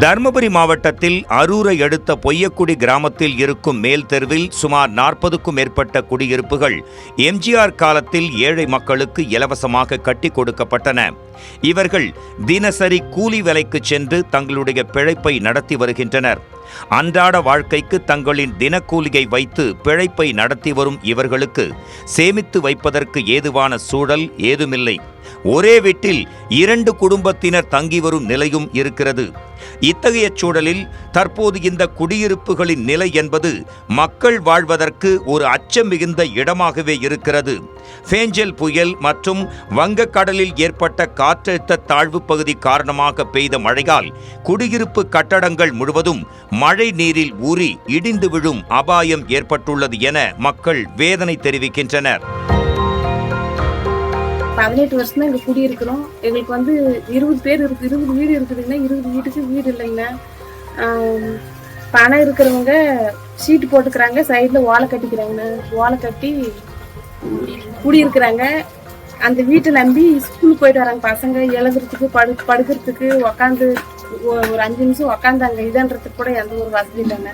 தர்மபுரி மாவட்டத்தில் அரூரை அடுத்த பொய்யக்குடி கிராமத்தில் இருக்கும் மேல் தெருவில் சுமார் 40க்கும் மேற்பட்ட குடியிருப்புகள் எம்ஜிஆர் காலத்தில் ஏழை மக்களுக்கு இலவசமாக கட்டி கொடுக்கப்பட்டன. இவர்கள் தினசரி கூலி வேலைக்கு சென்று தங்களுடைய பிழைப்பை நடத்தி வருகின்றனர். அன்றாட வாழ்க்கைக்கு தங்களின் தினக்கூலியை வைத்து பிழைப்பை நடத்தி வரும் இவர்களுக்கு சேமித்து வைப்பதற்கு ஏதுவான சூழல் ஏதுமில்லை. ஒரே வீட்டில் 2 குடும்பத்தினர் தங்கி வரும் நிலையும் இருக்கிறது. இத்தகைய சூழலில் தற்போது இந்த குடியிருப்புகளின் நிலை என்பது மக்கள் வாழ்வதற்கு ஒரு அச்சம் மிகுந்த இடமாகவே இருக்கிறது. ஃபேஞ்சல் புயல் மற்றும் வங்கக்கடலில் ஏற்பட்ட காற்றழுத்த தாழ்வு பகுதி காரணமாக பெய்த மழையால் குடியிருப்பு கட்டடங்கள் முழுவதும் மழை நீரில் ஊறி இடிந்து விழும் அபாயம் ஏற்பட்டுள்ளது என மக்கள் வேதனை தெரிவிக்கின்றனர். 18 வருஷம் தான் இங்கே குடியிருக்கிறோம். எங்களுக்கு 20 பேர் இருக்கு, 20 வீடு இருக்குதுங்கன்னா 20 வீட்டுக்கு வீடு இல்லைங்கண்ணா. பணம் இருக்கிறவங்க சீட்டு போட்டுக்கிறாங்க, சைடில் ஓலை கட்டிக்கிறாங்கண்ணா. ஓலை கட்டி குடியிருக்கிறாங்க. அந்த வீட்டை நம்பி ஸ்கூலுக்கு போயிட்டு வராங்க பசங்க. எழுதுறதுக்கு படுக்கிறதுக்கு உக்காந்து ஒரு 5 நிமிஷம் உக்காந்தாங்க இதுன்றதுக்கு கூட எந்த ஒரு வசதி இல்லைங்க.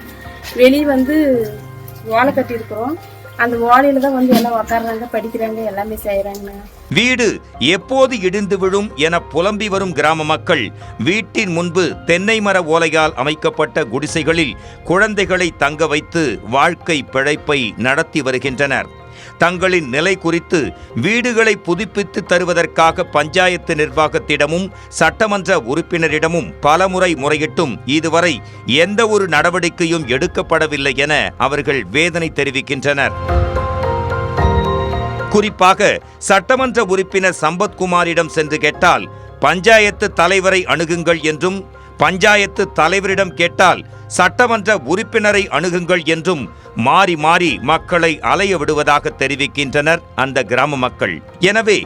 வெளியே ஓலை கட்டி இருக்கிறோம். அந்த ஓலையில தான் எல்லாம் உக்காடுறாங்க, படிக்கிறாங்க, எல்லாமே செய்யறாங்க. வீடு எப்போது இடிந்து விழும் என புலம்பி வரும் கிராம மக்கள் வீட்டின் முன்பு தென்னை மர ஓலையால் அமைக்கப்பட்ட குடிசைகளில் குழந்தைகளை தங்க வைத்து வாழ்க்கை பிழைப்பை நடத்தி வருகின்றனர். தங்களின் நிலை குறித்து வீடுகளை புதுப்பித்து தருவதற்காக பஞ்சாயத்து நிர்வாகத்திடமும் சட்டமன்ற உறுப்பினரிடமும் பலமுறை முறையிட்டும் இதுவரை எந்த ஒரு நடவடிக்கையும் எடுக்கப்படவில்லை என அவர்கள் வேதனை தெரிவிக்கின்றனர். குறிப்பாக சட்டமன்ற உறுப்பினர் சம்பத்குமாரிடம் சென்று கேட்டால் பஞ்சாயத்து தலைவரை அணுகுங்கள் என்றும், பஞ்சாயத்து தலைவரிடம் கேட்டால் சட்டமன்ற உறுப்பினரை அணுகுங்கள் என்றும் மாறி மாறி மக்களை அலைய விடுவதாக தெரிவிக்கின்றனர் அந்த கிராம மக்கள். எனவே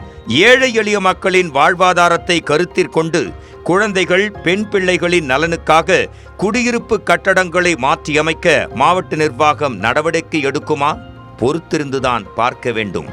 ஏழை எளிய மக்களின் வாழ்வாதாரத்தை கருத்தில் கொண்டு குழந்தைகள், பெண் பிள்ளைகளின் நலனுக்காக குடியிருப்பு கட்டடங்களை மாற்றியமைக்க மாவட்ட நிர்வாகம் நடவடிக்கை எடுக்குமா? பொறுத்திருந்துதான் பார்க்க வேண்டும்.